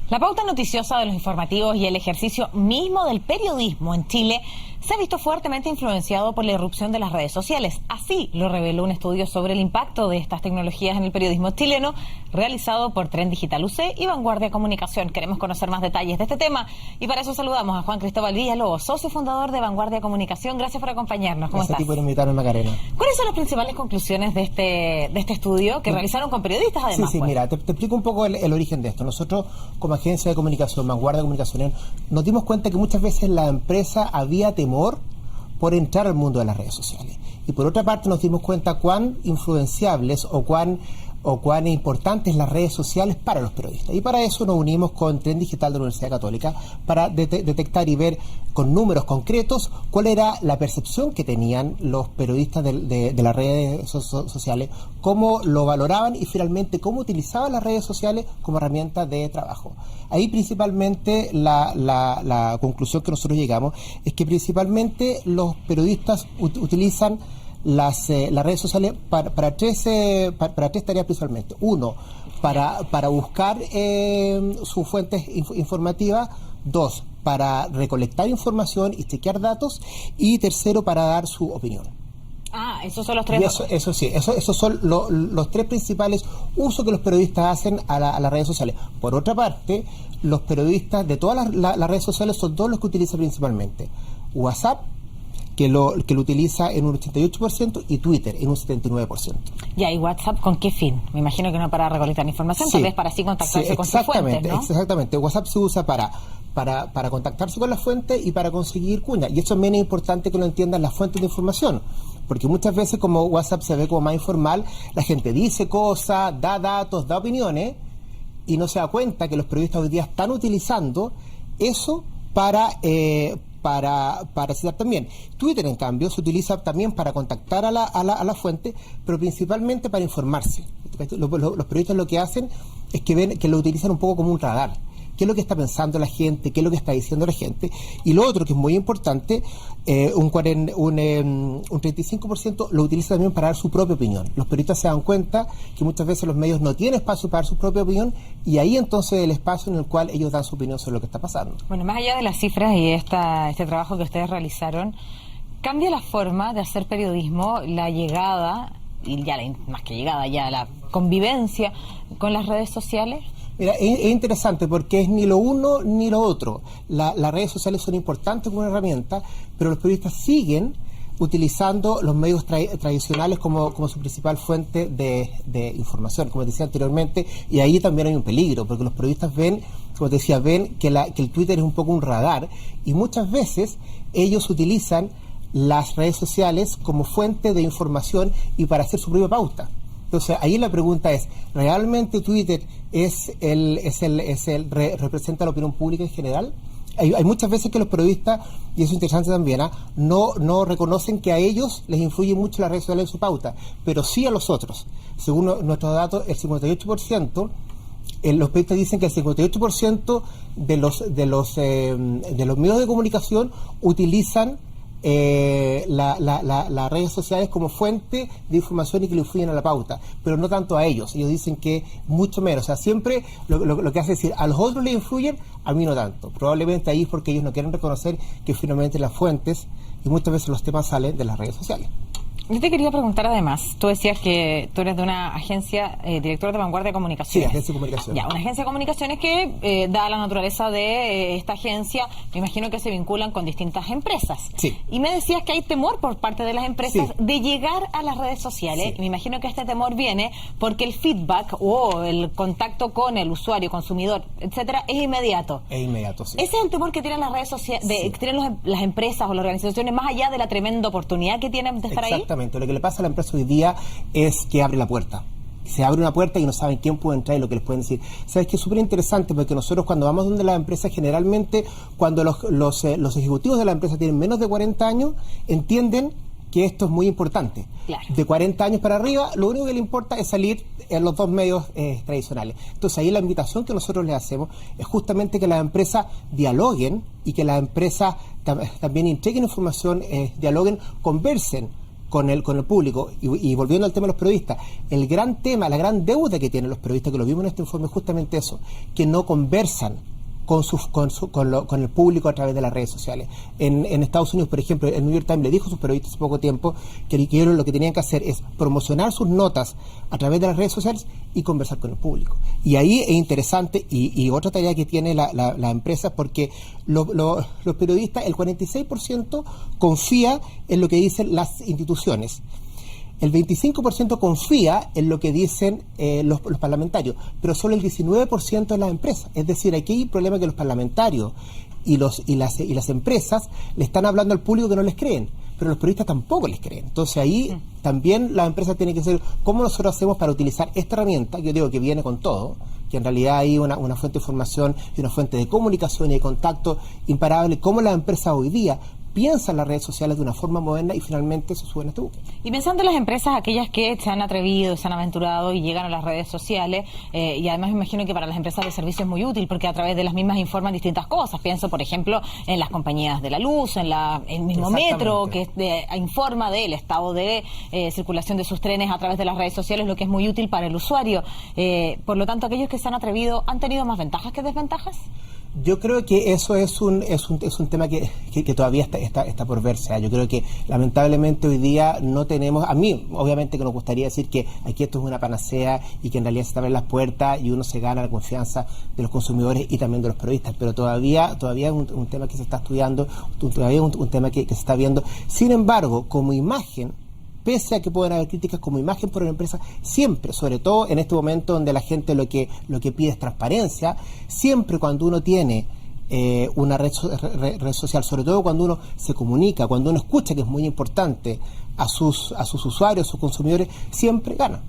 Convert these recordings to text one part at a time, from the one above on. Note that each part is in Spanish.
La pauta noticiosa de los informativos y el ejercicio mismo del periodismo en Chile se ha visto fuertemente influenciado por la irrupción de las redes sociales. Así lo reveló un estudio sobre el impacto de estas tecnologías en el periodismo chileno, realizado por Tren Digital UC y Vanguardia Comunicación. Queremos conocer más detalles de este tema y para eso saludamos a Juan Cristóbal Villalobos, socio fundador de Vanguardia Comunicación. Gracias por acompañarnos. ¿Cómo estás? Gracias a ti por invitarme, Macarena. ¿Cuáles son las principales conclusiones de este estudio que realizaron con periodistas además? Sí, mira, te explico un poco el origen de esto. Nosotros, como agencia de comunicación, Vanguardia Comunicación, nos dimos cuenta que muchas veces la empresa había temor por entrar al mundo de las redes sociales. Y por otra parte nos dimos cuenta cuán influenciables o cuán importantes las redes sociales para los periodistas. Y para eso nos unimos con Tren Digital de la Universidad Católica para detectar y ver con números concretos cuál era la percepción que tenían los periodistas de las redes sociales, cómo lo valoraban y finalmente cómo utilizaban las redes sociales como herramienta de trabajo. Ahí principalmente la conclusión que nosotros llegamos es que principalmente los periodistas utilizan las redes sociales para tres tareas principalmente. Uno, para buscar sus fuentes informativas. Dos, para recolectar información y chequear datos. Y tercero, para dar su opinión. Esos son los tres. Esos son los tres principales usos que los periodistas hacen a las redes sociales. Por otra parte, los periodistas de todas las redes sociales son dos los que utilizan principalmente. WhatsApp, que lo utiliza en un 88% y Twitter en un 79%. Ya, ¿y WhatsApp con qué fin? Me imagino que no para recolectar información, tal vez para así contactarse con sus fuentes, ¿no? Exactamente. WhatsApp se usa para contactarse con la fuente y para conseguir cuña. Y eso también es importante que lo entiendan las fuentes de información. Porque muchas veces como WhatsApp se ve como más informal, la gente dice cosas, da datos, da opiniones y no se da cuenta que los periodistas hoy día están utilizando eso para citar también. Twitter, en cambio, se utiliza también para contactar a la fuente, pero principalmente para informarse. Los periodistas lo que hacen es que lo utilizan un poco como un radar. ¿Qué es lo que está pensando la gente? ¿Qué es lo que está diciendo la gente? Y lo otro, que es muy importante, un 35% lo utiliza también para dar su propia opinión. Los periodistas se dan cuenta que muchas veces los medios no tienen espacio para dar su propia opinión y ahí entonces el espacio en el cual ellos dan su opinión sobre lo que está pasando. Bueno, más allá de las cifras y este trabajo que ustedes realizaron, ¿cambia la forma de hacer periodismo, la llegada, y ya más que llegada, ya la convivencia con las redes sociales? Mira, es interesante porque es ni lo uno ni lo otro. Las redes sociales son importantes como una herramienta, pero los periodistas siguen utilizando los medios tradicionales como su principal fuente de información, como decía anteriormente, y ahí también hay un peligro, porque los periodistas ven que el Twitter es un poco un radar, y muchas veces ellos utilizan las redes sociales como fuente de información y para hacer su propia pauta. Entonces, ahí la pregunta es, ¿realmente Twitter representa la opinión pública en general? Hay muchas veces que los periodistas, y eso es interesante también, no reconocen que a ellos les influye mucho las redes sociales en su pauta, pero sí a los otros. Según nuestros datos, el 58%, los periodistas dicen que el 58% de los medios de comunicación utilizan las redes sociales como fuente de información y que le influyen a la pauta, pero no tanto a ellos. Ellos dicen que mucho menos. O sea, siempre lo que hace es decir, a los otros le influyen, a mí no tanto. Probablemente ahí es porque ellos no quieren reconocer que finalmente las fuentes y muchas veces los temas salen de las redes sociales. Yo te quería preguntar además, tú decías que tú eres de una agencia, director de Vanguardia Comunicación. Sí, agencia de comunicación. Ya, una agencia de comunicaciones que, dada la naturaleza de esta agencia, me imagino que se vinculan con distintas empresas. Sí. Y me decías que hay temor por parte de las empresas de llegar a las redes sociales. Sí. Me imagino que este temor viene porque el feedback o el contacto con el usuario, consumidor, etcétera, es inmediato. Es inmediato, sí. Ese es el temor que tienen las redes sociales, que tienen las empresas o las organizaciones, más allá de la tremenda oportunidad que tienen de estar ahí. Exactamente. Lo que le pasa a la empresa hoy día es que abre la puerta. Se abre una puerta y no saben quién puede entrar y lo que les pueden decir. Sabes que es súper interesante porque nosotros cuando vamos donde las empresas, generalmente cuando los ejecutivos de la empresa tienen menos de 40 años, entienden que esto es muy importante. Claro. De 40 años para arriba, lo único que le importa es salir en los dos medios tradicionales. Entonces ahí la invitación que nosotros les hacemos es justamente que las empresas dialoguen y que las empresas también entreguen información, dialoguen, conversen con el público. Y volviendo al tema de los periodistas, el gran tema, la gran deuda que tienen los periodistas, que lo vimos en este informe, es justamente eso, que no conversan con el público a través de las redes sociales. En Estados Unidos, por ejemplo, el New York Times le dijo a sus periodistas hace poco tiempo que ellos lo que tenían que hacer es promocionar sus notas a través de las redes sociales y conversar con el público. Y ahí es interesante, y otra tarea que tiene la empresa, porque los periodistas, el 46% confía en lo que dicen las instituciones. El 25% confía en lo que dicen los parlamentarios, pero solo el 19% en las empresas. Es decir, aquí hay un problema que los parlamentarios y las empresas le están hablando al público que no les creen, pero los periodistas tampoco les creen. Entonces ahí también las empresas tienen que ser, ¿cómo nosotros hacemos para utilizar esta herramienta? Yo digo que viene con todo, que en realidad hay una fuente de información y una fuente de comunicación y de contacto imparable, cómo las empresas hoy día piensan las redes sociales de una forma moderna y finalmente se suben a este buque. Y pensando en las empresas, aquellas que se han atrevido, se han aventurado y llegan a las redes sociales, y además me imagino que para las empresas de servicio es muy útil porque a través de las mismas informan distintas cosas. Pienso, por ejemplo, en las compañías de la luz, en el mismo metro, que informa del estado de circulación de sus trenes a través de las redes sociales, lo que es muy útil para el usuario. Por lo tanto, aquellos que se han atrevido, ¿han tenido más ventajas que desventajas? Yo creo que eso es un tema que todavía está por verse. Yo creo que lamentablemente hoy día no tenemos, a mí obviamente que nos gustaría decir que aquí esto es una panacea y que en realidad se abren las puertas y uno se gana la confianza de los consumidores y también de los periodistas, pero todavía es un tema que se está estudiando, todavía es un tema que se está viendo. Sin embargo, como imagen, pese a que pueden haber críticas como imagen por una empresa, siempre, sobre todo en este momento donde la gente lo que pide es transparencia, siempre cuando uno tiene una red social, sobre todo cuando uno se comunica, cuando uno escucha, que es muy importante, a sus usuarios, a sus consumidores, siempre gana.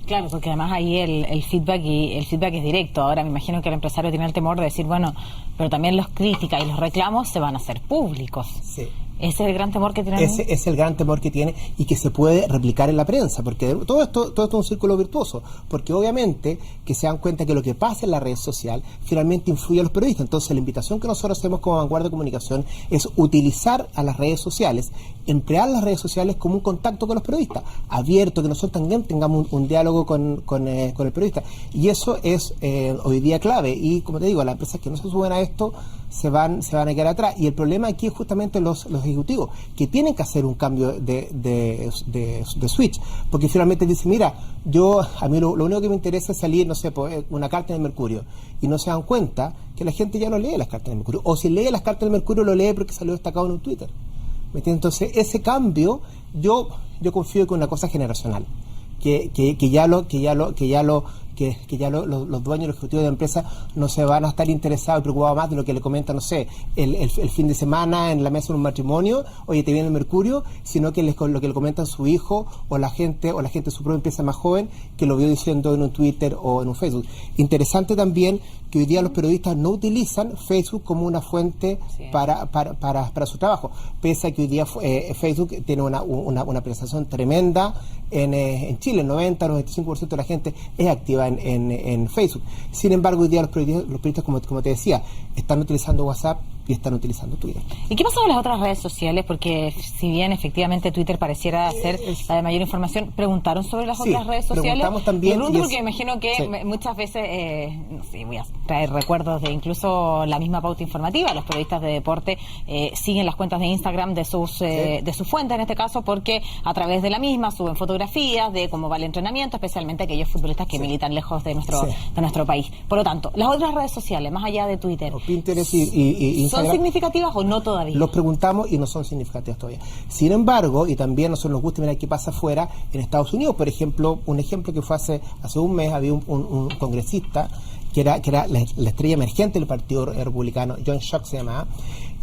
Claro, porque además ahí el feedback es directo. Ahora me imagino que el empresario tiene el temor de decir, bueno, pero también las críticas y los reclamos se van a hacer públicos. Sí. Ese es el gran temor que tiene. Ese es el gran temor que tiene y que se puede replicar en la prensa, porque todo esto es un círculo virtuoso, porque obviamente que se dan cuenta que lo que pasa en la red social finalmente influye a los periodistas. Entonces la invitación que nosotros hacemos como Vanguardia de Comunicación es utilizar a las redes sociales, emplear las redes sociales como un contacto con los periodistas, abierto, que nosotros también tengamos un diálogo con el periodista. Y eso es hoy día clave. Y como te digo, las empresas que no se suben a esto se van a quedar atrás. Y el problema aquí es justamente los ejecutivos, que tienen que hacer un cambio de switch, porque finalmente dicen, mira, a mí lo único que me interesa es salir, no sé, una carta del Mercurio, y no se dan cuenta que la gente ya no lee las cartas del Mercurio, o si lee las cartas del Mercurio lo lee porque salió destacado en un Twitter. ¿Me entiendes? Entonces ese cambio yo confío que es una cosa generacional, que ya los dueños, los ejecutivos de empresas no se van a estar interesados y preocupados más de lo que le comentan, no sé, el fin de semana en la mesa de un matrimonio, oye, te viene el Mercurio, sino que lo que le comentan su hijo o la gente de su propia empresa más joven que lo vio diciendo en un Twitter o en un Facebook. Interesante también que hoy día los periodistas no utilizan Facebook como una fuente para su trabajo, pese a que hoy día Facebook tiene una prestación tremenda en Chile. El 90-95% de la gente es activa en Facebook. Sin embargo, hoy día los periodistas, como te decía, están utilizando WhatsApp y están utilizando Twitter. ¿Y qué pasa con las otras redes sociales? Porque si bien efectivamente Twitter pareciera ser la de mayor información, ¿preguntaron sobre las otras redes sociales? Preguntamos también. Porque me imagino que muchas veces, no sé, voy a traer recuerdos de incluso la misma pauta informativa. Los periodistas de deporte siguen las cuentas de Instagram de sus fuentes, en este caso, porque a través de la misma suben fotografías de cómo va el entrenamiento, especialmente aquellos futbolistas que militan lejos de nuestro país. Por lo tanto, las otras redes sociales, más allá de Twitter, Pinterest y ¿son significativas o no todavía? Los preguntamos y no son significativas todavía. Sin embargo, y también a nosotros nos gusta mirar qué pasa afuera, en Estados Unidos, por ejemplo, un ejemplo que fue hace un mes, había un congresista que era la estrella emergente del Partido Republicano, John Schock se llamaba,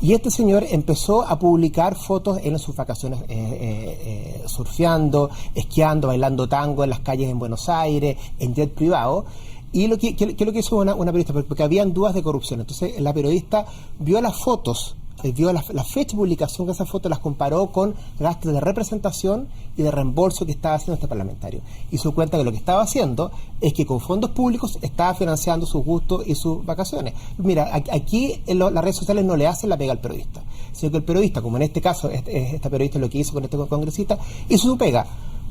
y este señor empezó a publicar fotos en sus vacaciones, surfeando, esquiando, bailando tango en las calles en Buenos Aires, en jet privado. Y lo que hizo una periodista, porque habían dudas de corrupción. Entonces la periodista vio las fotos, vio la fecha de publicación de esas fotos, las comparó con gastos de representación y de reembolso que estaba haciendo este parlamentario. Y se dio cuenta que lo que estaba haciendo es que con fondos públicos estaba financiando sus gustos y sus vacaciones. Mira, aquí las redes sociales no le hacen la pega al periodista. sino que el periodista, como en este caso, esta periodista lo que hizo con este congresista, hizo su pega,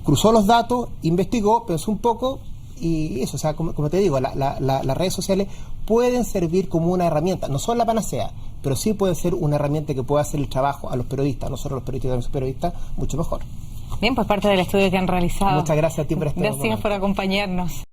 cruzó los datos, investigó, pensó un poco, y eso, o sea, como te digo, las redes sociales pueden servir como una herramienta, no son la panacea, pero sí pueden ser una herramienta que pueda hacer el trabajo a los periodistas, nosotros los periodistas y los periodistas, mucho mejor. Bien, pues parte del estudio que han realizado. Muchas gracias a ti por este Gracias momento. por acompañarnos.